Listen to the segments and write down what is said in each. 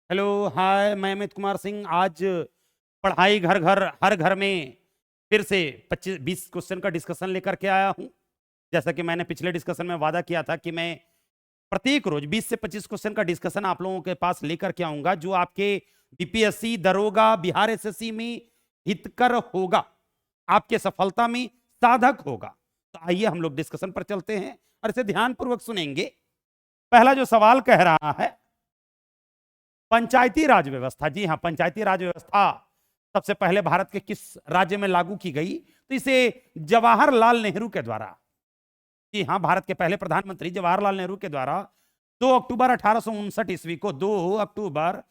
Hello, हाय, मैं अमित कुमार सिंह। आज पढ़ाई घर घर हर घर में फिर से 25-20 क्वेश्चन का डिस्कशन लेकर के आया हूं। जैसा कि मैंने पिछले डिस्कशन में वादा किया था कि मैं प्रत्येक रोज 20 से 25 क्वेश्चन का डिस्कशन आप लोगों के पास लेकर के आऊंगा, जो आपके बीपीएससी, दरोगा, बिहार एसएससी में हितकर होगा, आपके सफलता में साधक होगा। तो आइए हम लोग डिस्कशन पर चलते हैं और इसे ध्यानपूर्वक सुनेंगे। पहला जो सवाल कह रहा है, पंचायती राज व्यवस्था। जी हां, पंचायती राज व्यवस्था सबसे पहले भारत के किस राज्य में लागू की गई? तो इसे जवाहरलाल नेहरू के द्वारा, जी हां, भारत के पहले प्रधानमंत्री जवाहरलाल नेहरू के द्वारा 2 अक्टूबर 1859 ईस्वी को, 2 अक्टूबर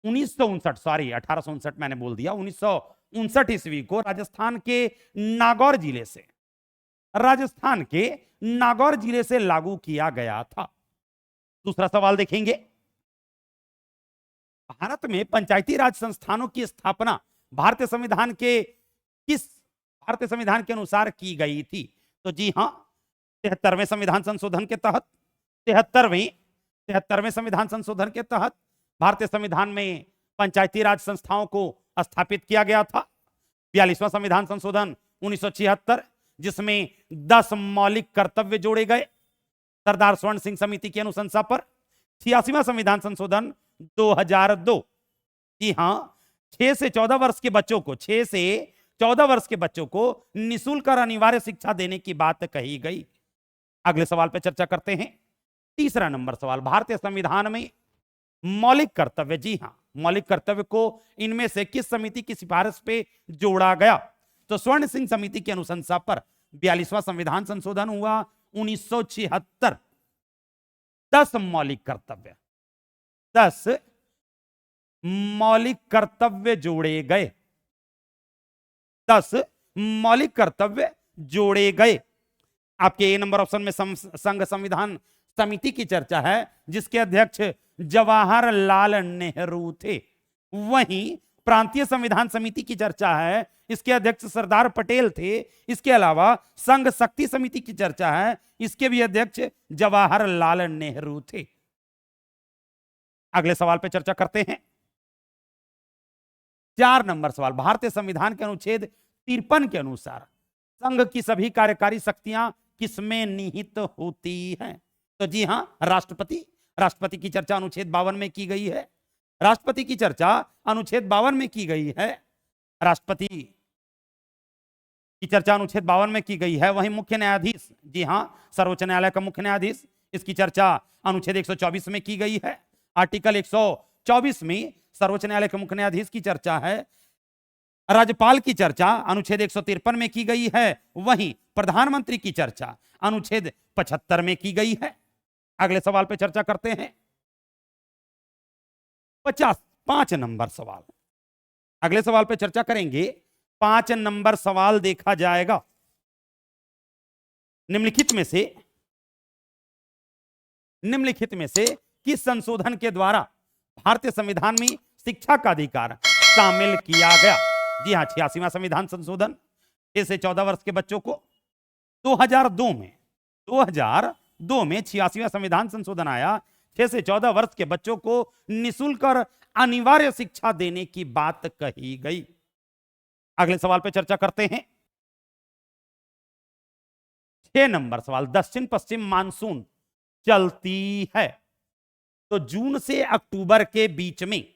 1959, सॉरी 1859 मैंने बोल दिया, 1959 ईस्वी को राजस्थान के नागौर जिले से, राजस्थान के नागौर जिले से लागू किया गया था। दूसरा सवाल देखेंगे, भारत में पंचायती राज संस्थानों की स्थापना भारतीय संविधान के किस भारतीय संविधान के अनुसार की गई थी? तो जी हां, 73वें संविधान संशोधन के तहत, 73वें संविधान संशोधन के तहत भारतीय संविधान में पंचायती राज संस्थाओं को स्थापित किया गया था। 42वां संविधान संशोधन 1976, जिसमें 10 मौलिक कर्तव्य जोड़े गए सरदार स्वर्ण सिंह समिति की अनुशंसा पर। 86वां संविधान संशोधन 2002, जी हां, 6 से 14 वर्ष के बच्चों को 6 से 14 वर्ष के बच्चों को निःशुल्क और अनिवार्य शिक्षा देने की बात कही गई। अगले सवाल पर चर्चा करते हैं। तीसरा नंबर सवाल, भारतीय संविधान में मौलिक कर्तव्य, जी हां, मौलिक कर्तव्य को इनमें से किस समिति की सिफारिश पे जोड़ा गया? तो स्वर्ण सिंह समिति की अनुशंसा पर 42वां संविधान संशोधन हुआ 1976। 10 मौलिक कर्तव्य, 10 मौलिक कर्तव्य जोड़े गए, 10 मौलिक कर्तव्य जोड़े गए। आपके ए नंबर ऑप्शन में संघ संविधान समिति की चर्चा है, जिसके अध्यक्ष जवाहरलाल नेहरू थे। वहीं प्रांतीय संविधान समिति की चर्चा है, इसके अध्यक्ष सरदार पटेल थे। इसके अलावा संघ शक्ति समिति की चर्चा है, इसके भी अध्यक्ष जवाहरलाल नेहरू थे। अगले सवाल पे चर्चा करते हैं। 4 नंबर सवाल, भारतीय संविधान के अनुच्छेद 53 के अनुसार संघ की सभी कार्यकारी शक्तियां किसमें निहित होती हैं? तो जी हां, राष्ट्रपति। राष्ट्रपति की चर्चा अनुच्छेद 52 में की गई है। राष्ट्रपति की चर्चा अनुच्छेद 52 में की गई है। राष्ट्रपति की चर्चा अनुच्छेद 52 में की गई है। वहीं मुख्य न्यायाधीश, जी हां, सर्वोच्च न्यायालय का मुख्य न्यायाधीश, इसकी चर्चा अनुच्छेद 124 में की गई है। आर्टिकल 124 में सर्वोच्च न्यायालय के मुख्य न्यायाधीश की चर्चा है। राज्यपाल की चर्चा अनुच्छेद 153 में की गई है। वहीं प्रधानमंत्री की चर्चा अनुच्छेद 75 में की गई है। अगले सवाल पे चर्चा करते हैं। 5 नंबर सवाल, अगले सवाल पे चर्चा करेंगे। 5 नंबर सवाल देखा जाएगा, निम्नलिखित में से किस संशोधन के द्वारा भारतीय संविधान में शिक्षा का अधिकार शामिल किया गया? जी हां, 86वां संविधान संशोधन, 6 से 14 वर्ष के बच्चों को 2002 में 86वां संविधान संशोधन आया। 6 से 14 वर्ष के बच्चों को निःशुल्क और अनिवार्य शिक्षा देने की बात कही गई। अगले सवाल पे चर्चा करते हैं। 6 नंबर सवाल, दक्षिण पश्चिम मानसून चलती है तो जून से अक्टूबर के बीच में,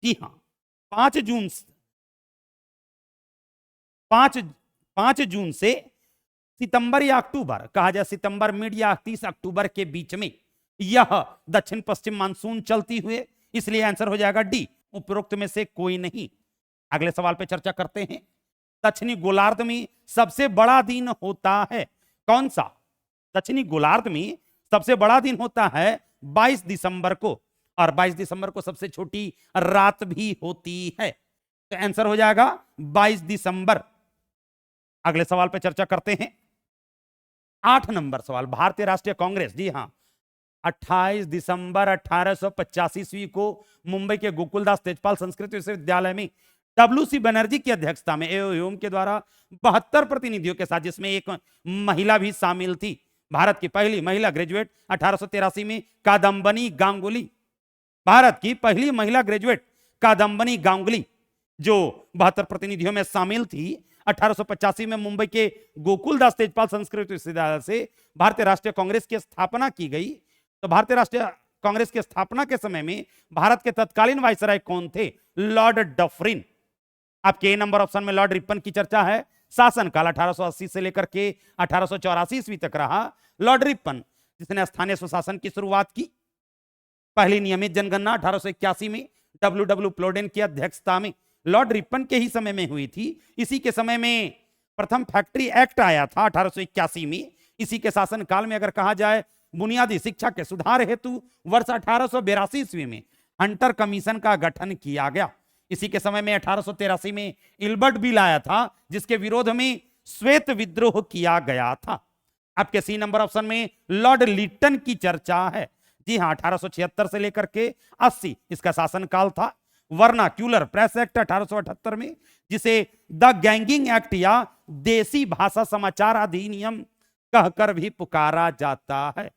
जी हां, 5 जून से सितंबर या अक्टूबर, कहा जाए सितंबर मिड या 30 अक्टूबर के बीच में यह दक्षिण पश्चिम मानसून चलती हुए, इसलिए आंसर हो जाएगा डी, उपरोक्त में से कोई नहीं। अगले सवाल पे चर्चा करते हैं। दक्षिणी गोलार्ध में सबसे बड़ा दिन होता है कौन सा? दक्षिणी गोलार्ध में सबसे बड़ा दिन होता है 22 दिसंबर को, और 22 दिसंबर को सबसे छोटी रात भी होती है। तो आंसर हो जाएगा 22 दिसंबर। अगले सवाल पे चर्चा करते हैं। 8 नंबर सवाल, भारतीय राष्ट्रीय कांग्रेस, जी हां, 28 दिसंबर 1885 ईस्वी को मुंबई के गोकुलदास तेजपाल संस्कृत विश्वविद्यालय में डब्ल्यू.सी. बनर्जी की अध्यक्षता में एओएम के द्वारा 72 प्रतिनिधियों के साथ, जिसमें एक महिला भी शामिल थी, भारत की पहली महिला ग्रेजुएट 1883 में कादम्बनी गांगुली भारत की पहली महिला ग्रेजुएट कादम्बनी गांगुली, जो 72 प्रतिनिधियों में शामिल थी, 1885 में मुंबई के गोकुलदास तेजपाल संस्कृत विश्वविद्यालय से भारतीय राष्ट्रीय कांग्रेस की स्थापना की गई। तो भारतीय राष्ट्रीय कांग्रेस की स्थापना के समय में भारत के तत्कालीन वायसराय कौन थे? Lord Dufferin. आपके ए नंबर ऑप्शन में लॉर्ड रिपन की चर्चा है। शासनकाल 1880 से लेकर के 1884 ईस्वी तक रहा। लॉर्ड रिपन, जिसने स्थानीय स्वशासन की शुरुआत की। पहली नियमित जनगणना 1881 में डब्ल्यू प्लोडेन की अध्यक्षता में लॉर्ड रिपन के ही समय में हुई थी। इसी के समय में प्रथम फैक्ट्री एक्ट आया था 1881 में। इसी के शासनकाल में अगर कहा जाए, बुनियादी शिक्षा के सुधार हेतु वर्ष 1882 ईस्वी में हंटर कमीशन का गठन किया गया। इसी के समय में 1883 में इल्बर्ट बिल आया था, जिसके विरोध में श्वेत विद्रोह किया गया था। आपके सी नंबर ऑप्शन में लॉर्ड लिटन की चर्चा है। जी हां, 1876 से लेकर के 80 इसका शासनकाल था। वर्नाक्यूलर प्रेस एक्ट 1878 में, जिसे द गैंगिंग एक्ट या देसी भाषा समाचार अधिनियम कहकर भी पुकारा जाता है।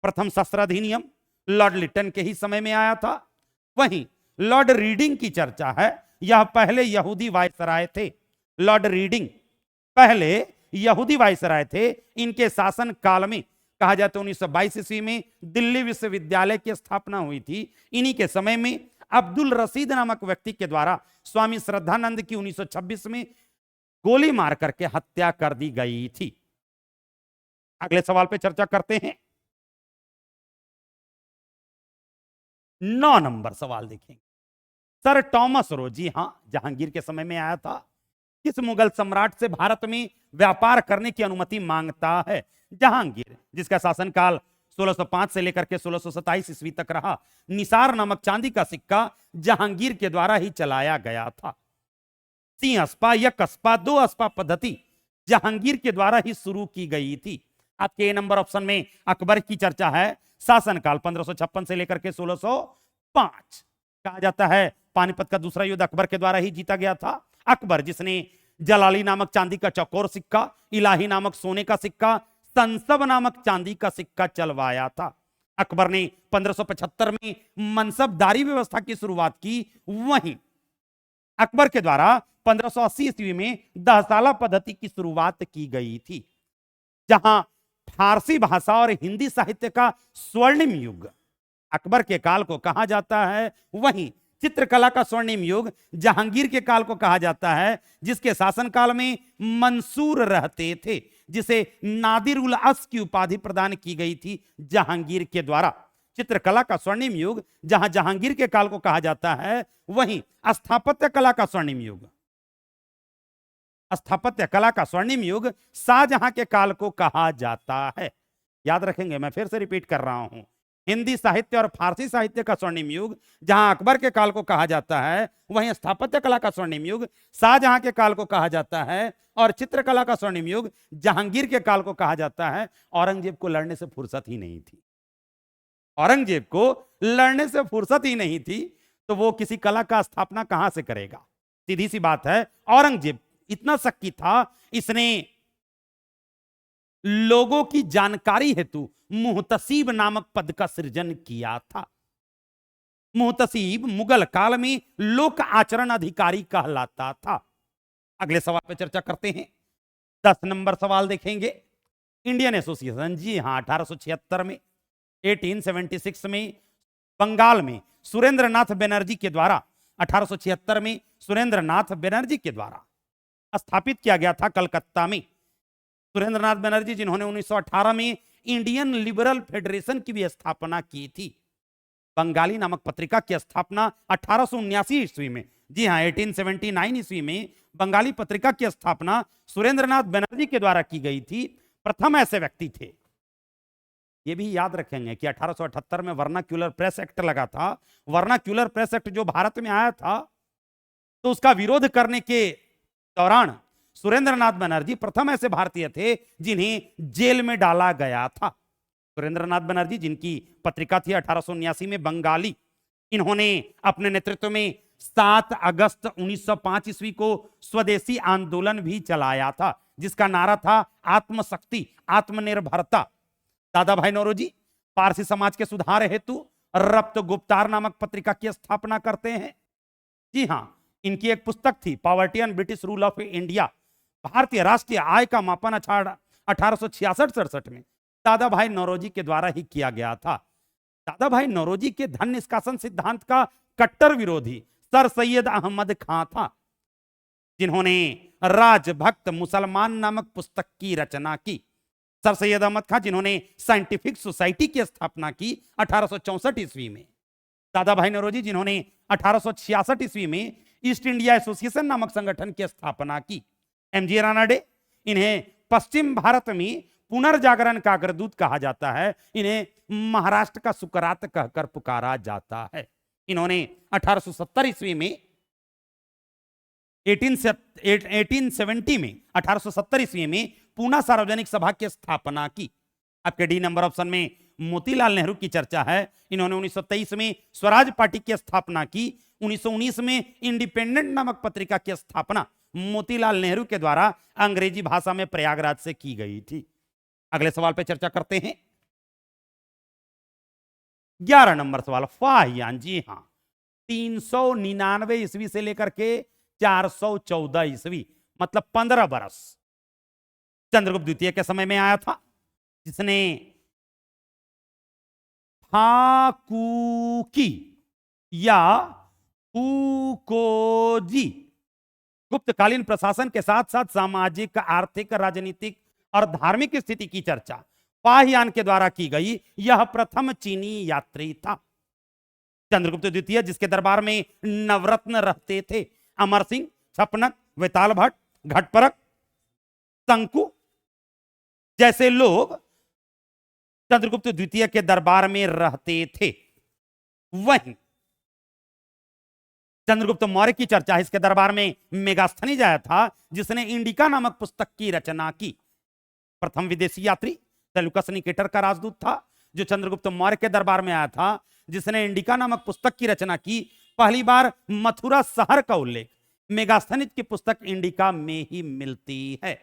प्रथम शस्त्र अधिनियम लॉर्ड लिटन के ही समय में आया था। वहीं लॉर्ड रीडिंग की चर्चा है। यह पहले यहूदी वायसराय थे। लॉर्ड रीडिंग पहले यहूदी वायसराय थे। इनके शासन काल में कहा जाए तो 1922 ईस्वी में दिल्ली विश्वविद्यालय की स्थापना हुई थी। इन्हीं के समय में अब्दुल रशीद नामक व्यक्ति के द्वारा स्वामी श्रद्धानंद की 1926 में गोली मार करके हत्या कर दी गई थी। अगले सवाल पे चर्चा करते हैं। 9 नंबर सवाल देखेंगे। सर टॉमस रो, जी हां, जहांगीर के समय में आया था। किस मुगल सम्राट से भारत में व्यापार करने की अनुमति मांगता है? जहांगीर, जिसका शासनकाल 1605 से लेकर के 1627 ईस्वी तक रहा। निसार नामक चांदी का सिक्का जहांगीर के द्वारा ही चलाया गया था। सिंह अस्पा या कस्पा, 2 अस्पा पद्धति जहांगीर के द्वारा ही शुरू की गई थी। आपके ए नंबर ऑप्शन में अकबर की चर्चा है। शासनकाल 1556 से लेकर के 1605। कहा जाता है पानीपत का दूसरा युद्ध अकबर के द्वारा ही जीता गया था। अकबर, जिसने जलाली नामक चांदी का चौकोर सिक्का, इलाही नामक सोने का सिक्का, संसब नामक चांदी का सिक्का चलवाया था। अकबर ने 1575 में मनसबदारी व्यवस्था की शुरुआत की। वहीं अकबर के द्वारा 1580 ईस्वी में दहसाला पद्धति की शुरुआत की गई थी, जहां फारसी भाषा और हिंदी साहित्य का स्वर्णिम युग अकबर के काल को कहा जाता है। वहीं चित्रकला का स्वर्णिम युग जहांगीर के काल को कहा जाता है, जिसके शासनकाल में मंसूर रहते थे, जिसे नादिर उल अस की उपाधि प्रदान की गई थी जहांगीर के द्वारा। चित्रकला का स्वर्णिम युग जहां जहांगीर के काल को कहा जाता है, वहीं स्थापत्य कला का स्वर्णिम युग शाहजहां के काल को कहा जाता है। याद रखेंगे, मैं फिर से रिपीट कर रहा हूं। हिंदी साहित्य और फारसी साहित्य का स्वर्णिम युग जहां अकबर के काल को कहा जाता है, वहीं स्थापत्य कला का स्वर्णिम युग शाहजहां के काल को कहा जाता है, और चित्रकला का स्वर्णिम युग जहांगीर के काल को कहा जाता है। औरंगजेब को लड़ने से फुर्सत ही नहीं थी। औरंगजेब को लड़ने से फुर्सत ही नहीं थी, तो वो किसी कला का स्थापना कहां से करेगा? सीधी सी बात है। औरंगजेब इतना शक्की था, इसने लोगों की जानकारी हेतु मुहतसीब नामक पद का सृजन किया था। मुहतसीब मुगल काल में लोक आचरण अधिकारी कहलाता था। अगले सवाल पे चर्चा करते हैं। 10 नंबर सवाल देखेंगे। इंडियन एसोसिएशन, जी हां, 1876 में 1876 में बंगाल में सुरेंद्रनाथ बनर्जी के द्वारा 1876 में सुरेंद्रनाथ बनर्जी के द्वारा स्थापित किया गया था कलकत्ता में। सुरेंद्रनाथ बनर्जी, जिन्होंने 1918 में इंडियन लिबरल फेडरेशन की भी स्थापना की थी। बंगाली नामक पत्रिका की स्थापना 1879 ईस्वी में, जी हां, 1879 ईस्वी में बंगाली पत्रिका की स्थापना सुरेंद्रनाथ बनर्जी के द्वारा की गई थी। प्रथम ऐसे व्यक्ति थे। यह भी याद रखेंगे कि 1878 में वर्नाक्यूलर प्रेस एक्ट लगा था। वर्नाक्यूलर प्रेस एक्ट जो भारत में आया था, तो उसका विरोध करने के दौरान सुरेंद्रनाथ बनर्जी प्रथम ऐसे भारतीय थे जिन्हें जेल में डाला गया था। सुरेंद्रनाथ बनर्जी, जिनकी पत्रिका थी 1879 में बंगाली, इन्होंने अपने नेतृत्व में 7 अगस्त 1905 ईस्वी को स्वदेशी आंदोलन भी चलाया था, जिसका नारा था आत्मशक्ति, आत्मनिर्भरता। दादा भाई नौरोजी पारसी समाज के सुधार हेतु रप्त गुप्तार नामक पत्रिका की स्थापना करते हैं? जी हां, इनकी एक पुस्तक थी poverty and British rule of India, भारतीय राष्ट्रीय आय का मापन 1866-67 में दादा भाई नौरोजी के द्वारा ही किया गया था। दादा भाई नौरोजी के धन निष्कासन सिद्धांत का कट्टर विरोधी सर सैयद अहमद खां था, जिन्होंने राजभक्त मुसलमान नामक पुस्तक की रचना की। सर सैयद अहमद खां जिन्होंने साइंटिफिक सोसाइटी की स्थापना की 1864 ईस्वी में। दादा भाई नौरोजी जिन्होंने 1866 ईस्वी में ईस्ट इंडिया एसोसिएशन नामक संगठन की स्थापना की। एमजी रानाडे, इन्हें पश्चिम भारत में पुनर्जागरण का अग्रदूत कहा जाता है, इन्हें महाराष्ट्र का सुकरात कहकर पुकारा जाता है। इन्होंने 1870 ईस्वी में 1870 में 1870 ईस्वी में पूना सार्वजनिक सभा की स्थापना की। आपके डी नंबर ऑप्शन में मोतीलाल नेहरू की चर्चा है। इन्होंने 1923 में स्वराज पार्टी की स्थापना की। 1919 में इंडिपेंडेंट नामक पत्रिका की स्थापना मोतीलाल नेहरू के द्वारा अंग्रेजी भाषा में प्रयागराज से की गई थी। अगले सवाल पे चर्चा करते हैं। 11 नंबर सवाल, फाहियान। जी हां, 399 ईस्वी से लेकर के 414 ईस्वी, मतलब 15 बरस चंद्रगुप्त द्वितीय के समय में आया था, जिसने फाकूकी या फूकोजी गुप्तकालीन प्रशासन के साथ साथ सामाजिक, आर्थिक, राजनीतिक और धार्मिक स्थिति की चर्चा फाहियान के द्वारा की गई। यह प्रथम चीनी यात्री था। चंद्रगुप्त द्वितीय जिसके दरबार में नवरत्न रहते थे, अमर सिंह, छपनक, वेताल भट्ट, घटपरक, शंकु जैसे लोग चंद्रगुप्त द्वितीय के दरबार में रहते थे। वहीं चंद्रगुप्त मौर्य की चर्चा इसके दरबार में मेगास्थनीज आया था, जिसने इंडिका नामक पुस्तक की रचना की। प्रथम विदेशी यात्री सेल्यूकस निकेटर का राजदूत था, जो चंद्रगुप्त मौर्य के दरबार में आया था, जिसने इंडिका नामक पुस्तक की रचना की। पहली बार मथुरा शहर का उल्लेख मेगास्थनीज की पुस्तक इंडिका में ही मिलती है।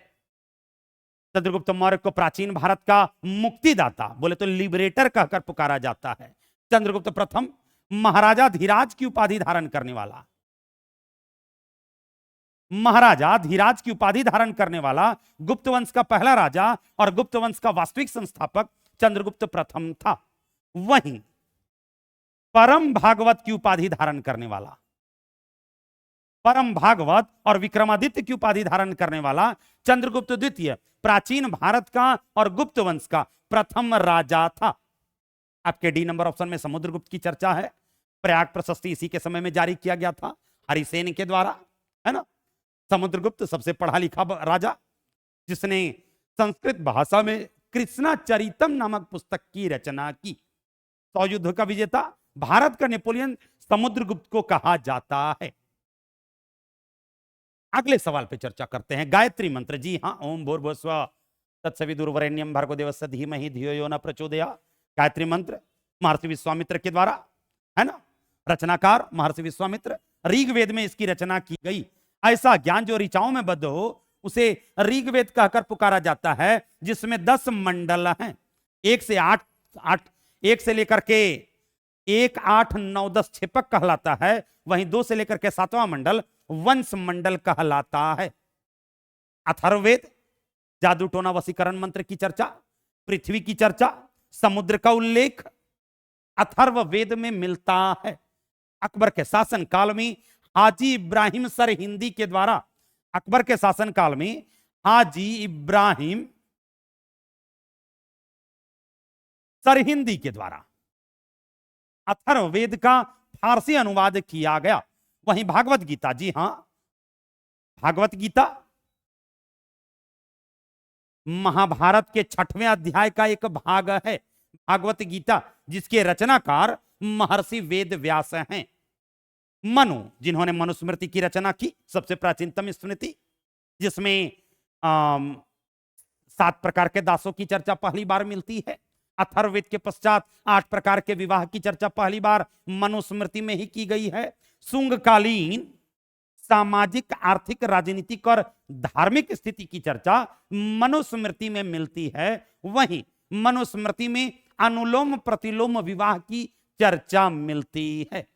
चंद्रगुप्त मौर्य को प्राचीन भारत का मुक्तिदाता, बोले तो लिबरेटर कहकर पुकारा जाता है। चंद्रगुप्त प्रथम महाराजा धीराज की उपाधि धारण करने वाला, महाराजा धीराज की उपाधि धारण करने वाला गुप्त वंश का पहला राजा और गुप्त वंश का वास्तविक संस्थापक चंद्रगुप्त प्रथम था। वहीं परम भागवत की उपाधि धारण करने वाला, परम भागवत और विक्रमादित्य की उपाधि धारण करने वाला चंद्रगुप्त द्वितीय प्राचीन भारत का और गुप्त वंश का प्रथम राजा था। आपके डी नंबर ऑप्शन में समुद्रगुप्त की चर्चा है। प्रयाग प्रशस्ति इसी के समय में जारी किया गया था हरिसेन के द्वारा, है ना। समुद्रगुप्त सबसे पढ़ा लिखा राजा, जिसने संस्कृत भाषा में कृष्णा चरितम नामक पुस्तक की रचना की। 100 युद्ध का विजेता भारत का नेपोलियन समुद्रगुप्त को कहा जाता है। अगले सवाल पे चर्चा करते हैं। गायत्री मंत्र। जी हां, ओम भूर्भुवस्सुवः तत्सवितुर्वरेण्यं भर्गो देवस्य धीमहि धियो यो न प्रचोदयात्। गायत्री मंत्र महर्षि विश्वामित्र के द्वारा, है ना, रचनाकार महर्षि विश्वामित्र। ऋग्वेद में इसकी रचना की गई। ऐसा ज्ञान जो ऋचाओं में बद्ध हो उसे ऋग्वेद कहकर पुकारा जाता है, जिसमें 10 मंडल हैं। 1 से 8 1 से लेकर के 1, 8, 9, 10 छेपक कहलाता है। वहीं 2 से लेकर के 7वां मंडल वंश मंडल कहलाता है। अथर्ववेद जादू टोना वशीकरण मंत्र की चर्चा, पृथ्वी की चर्चा, समुद्र का उल्लेख अथर्ववेद में मिलता है। अकबर के शासन काल में हाजी इब्राहिम सरहिंदी के द्वारा, अकबर के शासन काल में हाजी इब्राहिम सरहिंदी के द्वारा अथर्ववेद का फारसी अनुवाद किया गया। वहीं भागवत गीता, जी हां, भागवत गीता महाभारत के 6वें अध्याय का एक भाग है। भागवत गीता जिसके रचनाकार महर्षि वेद व्यास हैं। मनु, जिन्होंने मनुस्मृति की रचना की, सबसे प्राचीनतम स्मृति, जिसमें 7 प्रकार के दासों की चर्चा पहली बार मिलती है। अथर्ववेद के पश्चात 8 प्रकार के विवाह की चर्चा पहली बार मनुस्मृति में ही की गई है। शुंगकालीन सामाजिक, आर्थिक, राजनीतिक और धार्मिक स्थिति की चर्चा मनुस्मृति में मिलती है। वहीं मनुस्मृति में अनुलोम प्रतिलोम विवाह की चर्चा मिलती है।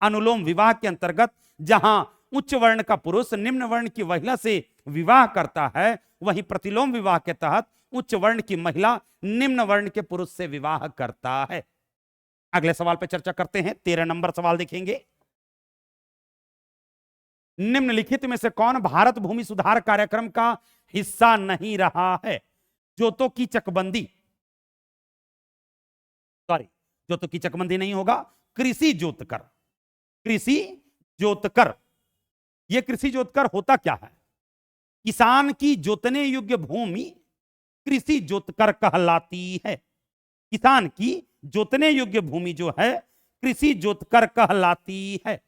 अनुलोम विवाह के अंतर्गत जहां उच्च वर्ण का पुरुष निम्न वर्ण की महिला से विवाह करता है, वहीं प्रतिलोम विवाह के तहत उच्च वर्ण की महिला निम्न वर्ण के पुरुष से विवाह करता है। अगले सवाल पर चर्चा करते हैं। 13 नंबर सवाल देखेंगे। निम्नलिखित में से कौन भारत भूमि सुधार कार्यक्रम का हिस्सा नहीं रहा है? जोतों की चकबंदी, सॉरी, जोतों की चकबंदी नहीं होगा, कृषि जोतकर। कृषि जोतकर, यह कृषि जोतकर होता क्या है? किसान की जोतने योग्य भूमि कृषि जोतकर कहलाती है। किसान की जोतने योग्य भूमि जो है कृषि जोतकर कहलाती है।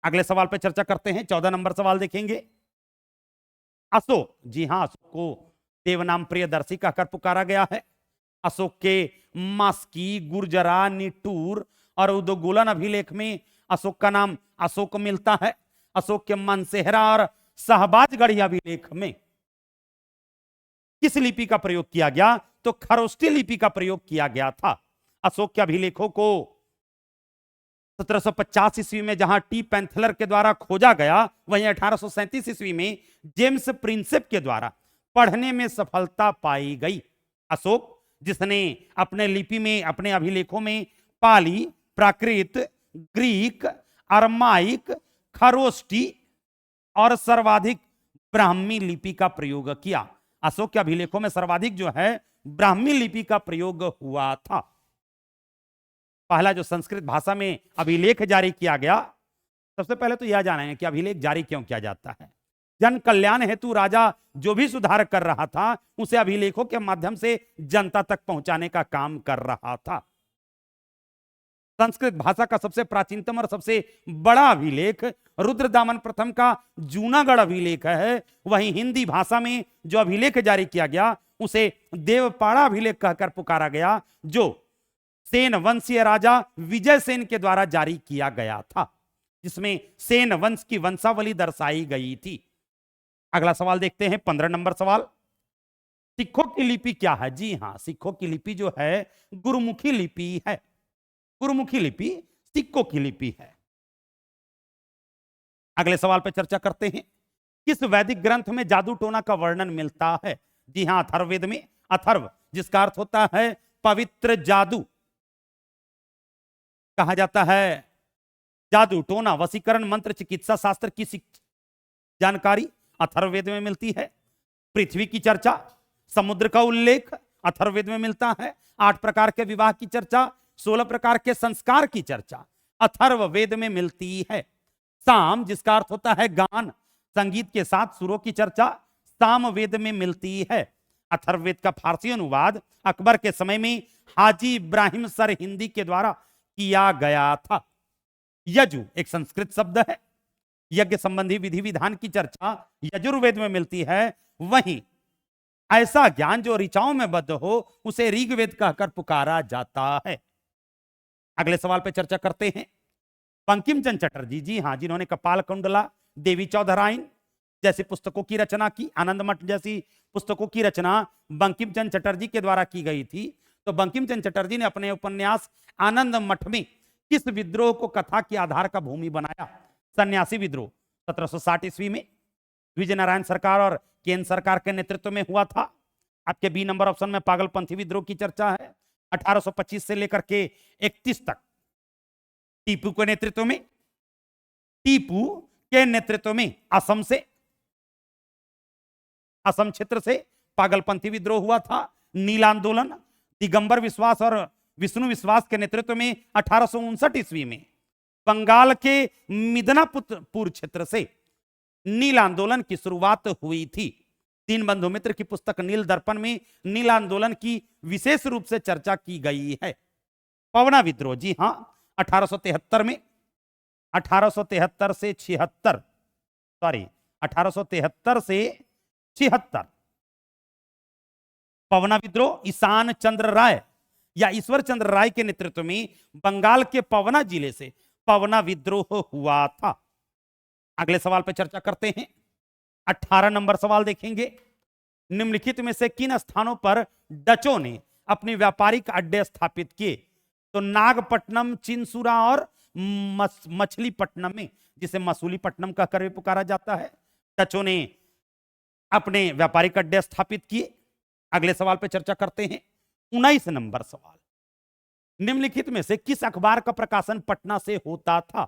अगले सवाल पर चर्चा करते हैं। 14 नंबर सवाल देखेंगे। अशोक, जी हां, अशोक को देवनाम प्रियदर्शी कहकर पुकारा गया है। अशोक के मास्की, गुर्जरा, निटूर और उदगुलन अभिलेख में अशोक का नाम अशोक मिलता है। अशोक के मनसेहरा और शहबाजगढ़ी अभिलेख में किस लिपि का प्रयोग किया गया? तो खरोष्टी लिपि का प्रयोग किया गया था। अशोक के अभिलेखों को 1750 ईस्वी में जहां टी पैंथलर के द्वारा खोजा गया, वहीं 1837 ईस्वी में जेम्स प्रिंसेप के द्वारा पढ़ने में सफलता पाई गई। अशोक, जिसने अपने लिपि में, अपने अभिलेखों में पाली, प्राकृत, ग्रीक, अरमाइक, खरोष्टी और सर्वाधिक ब्राह्मी लिपि का प्रयोग किया। अशोक के अभिलेखों में सर्वाधिक जो है ब्राह्मी लिपि का प्रयोग हुआ था। पहला जो संस्कृत भाषा में अभिलेख जारी किया गया, सबसे पहले तो यह जानेंगे कि अभिलेख जारी क्यों किया जाता है। जन कल्याण हेतु राजा जो भी सुधार कर रहा था, उसे अभिलेखों के माध्यम से जनता तक पहुंचाने का काम कर रहा था। संस्कृत भाषा का सबसे प्राचीनतम और सबसे बड़ा अभिलेख रुद्रदामन प्रथम का जूनागढ़ अभिलेख है। वहीं हिंदी भाषा में जो अभिलेख जारी किया गया उसे देवपाड़ा अभिलेख कहकर पुकारा गया, जो सेन वंशीय राजा विजय सेन के द्वारा जारी किया गया था, जिसमें सेन वंश की वंशावली दर्शाई गई थी। अगला सवाल देखते हैं। 15 नंबर सवाल। सिखों की लिपि क्या है? जी हां, सिखों की लिपि जो है गुरुमुखी लिपि है। गुरुमुखी लिपि सिखों की लिपि है। अगले सवाल पर चर्चा करते हैं। किस वैदिक ग्रंथ में जादू टोना का वर्णन मिलता है? जी हां, अथर्ववेद में। अथर्व, जिसका अर्थ होता है पवित्र जादू, कहा जाता है जादू टोना, वशीकरण, मंत्र, चिकित्सा शास्त्र की जानकारी अथर्ववेद में मिलती है। पृथ्वी की चर्चा, समुद्र का उल्लेख अथर्ववेद में मिलता है। 8 प्रकार के विवाह की चर्चा, 16 प्रकार के संस्कार की चर्चा अथर्ववेद में मिलती है। साम, जिसका अर्थ होता है गान, संगीत के साथ सुरों की चर्चा सामवेद में मिलती है। अथर्ववेद का फारसी अनुवाद अकबर के समय में हाजी इब्राहिम सर हिंदी के द्वारा किया गया था। यजु एक संस्कृत शब्द है। यज्ञ संबंधी विधि विधान की चर्चा यजुर्वेद में मिलती है। वहीं ऐसा ज्ञान जो ऋचाओं में बद्ध हो उसे ऋग्वेद कहकर पुकारा जाता है। अगले सवाल पर चर्चा करते हैं। बंकिम चंद्र चटर्जी, जी हां, जिन्होंने कपाल कुंडला, देवी चौधराइन जैसी पुस्तकों की रचना की, आनंद मठ जैसी पुस्तकों की रचना बंकिम चंद्र चटर्जी के द्वारा की गई थी। तो बंकिम चंद्र चटर्जी ने अपने उपन्यास आनंद मठ में किस विद्रोह को कथा के आधार का भूमि बनाया? सन्यासी विद्रोह 1760 ईस्वी में विजय नारायण सरकार और केंद्र सरकार के नेतृत्व में हुआ था। आपके बी नंबर ऑप्शन में पागलपंथी विद्रोह की चर्चा है। 1825 से लेकर के 31 तक टीपू के नेतृत्व में, टीपू के नेतृत्व में असम क्षेत्र से पागलपंथी विद्रोह हुआ था। नील आंदोलन दिगंबर विश्वास और विष्णु विश्वास के नेतृत्व में 1859 ईस्वी में बंगाल के मिदनापुर क्षेत्र से नील आंदोलन की शुरुआत हुई थी। दीनबंधु मित्र की पुस्तक नील दर्पण में नील आंदोलन की विशेष रूप से चर्चा की गई है। पवना विद्रोह, जी हां, 1873 में 1873 से 76 पवना विद्रोह ईशान चंद्र राय या ईश्वर चंद्र राय के नेतृत्व में बंगाल के पवना जिले से पवना विद्रोह हुआ था। अगले सवाल पर चर्चा करते हैं। 18 नंबर सवाल देखेंगे। निम्नलिखित में से किन स्थानों पर डचों ने अपने व्यापारिक अड्डे स्थापित किए? तो नागपट्टनम, चिंसुरा और मछलीपट्टनम में, जिसे मसूलीपट्टनम कहकर भी पुकारा जाता है, डचों ने अपने व्यापारिक अड्डे स्थापित किए। अगले सवाल पे चर्चा करते हैं। 19 नंबर सवाल, निम्नलिखित में से किस अखबार का प्रकाशन पटना से होता था?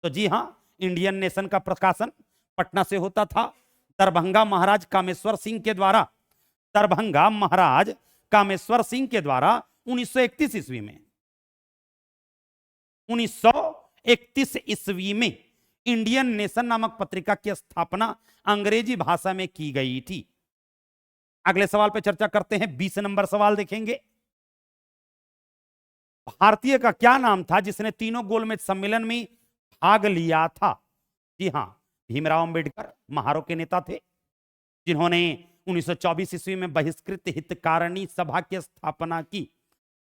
तो जी हां, इंडियन नेशन का प्रकाशन पटना से होता था। दरभंगा महाराज कामेश्वर सिंह के द्वारा, दरभंगा महाराज कामेश्वर सिंह के द्वारा 1931 ईस्वी में, 1931 ईस्वी में इंडियन नेशन नामक पत्रिका की स्थापना अंग्रेजी भाषा में की गई थी। अगले सवाल पर चर्चा करते हैं। 20 नंबर सवाल देखेंगे। भारतीय का क्या नाम था जिसने तीनों गोलमेज सम्मेलन में भाग लिया था? जी हां, भीमराव अंबेडकर महारों के नेता थे, जिन्होंने 1924 ईस्वी में बहिष्कृत हितकारिणी सभा की स्थापना की।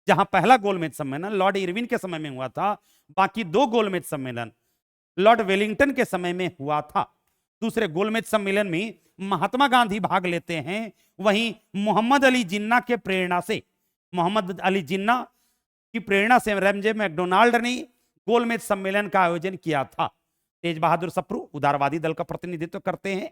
जहां पहला गोलमेज सम्मेलन लॉर्ड इरविन के समय में हुआ था, बाकी 2 गोलमेज सम्मेलन लॉर्ड वेलिंगटन के समय में हुआ था। दूसरे गोलमेज सम्मेलन में महात्मा गांधी भाग लेते हैं, वहीं मोहम्मद अली जिन्ना के प्रेरणा से, मोहम्मद अली जिन्ना की प्रेरणा से रेमजे मैकडोनाल्ड ने गोलमेज सम्मेलन का आयोजन किया था। तेज बहादुर सप्रू उदारवादी दल का प्रतिनिधित्व करते हैं।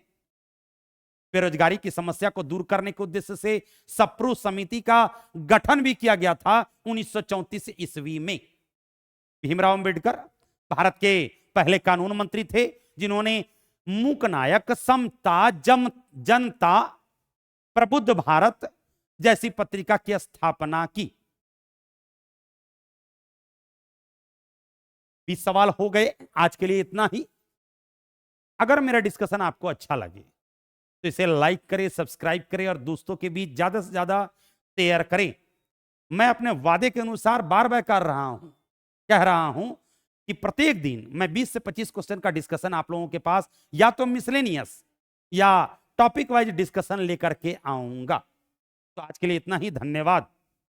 बेरोजगारी की समस्या को दूर करने के उद्देश्य से सप्रू समिति का गठन भी किया गया था 1934 ईस्वी में। भीमराव अंबेडकर भारत के पहले कानून मंत्री थे, जिन्होंने मूकनायक, समता, जनता, प्रबुद्ध भारत जैसी पत्रिका की स्थापना की। 20 सवाल हो गए। आज के लिए इतना ही। अगर मेरा डिस्कशन आपको अच्छा लगे तो इसे लाइक करें, सब्सक्राइब करें और दोस्तों के बीच ज्यादा से ज्यादा शेयर करें। मैं अपने वादे के अनुसार बार बार कह रहा हूं कि प्रत्येक दिन मैं 20 से 25 क्वेश्चन का डिस्कशन आप लोगों के पास या तो मिसलेनियस या टॉपिक वाइज डिस्कशन लेकर के आऊंगा। तो आज के लिए इतना ही। धन्यवाद।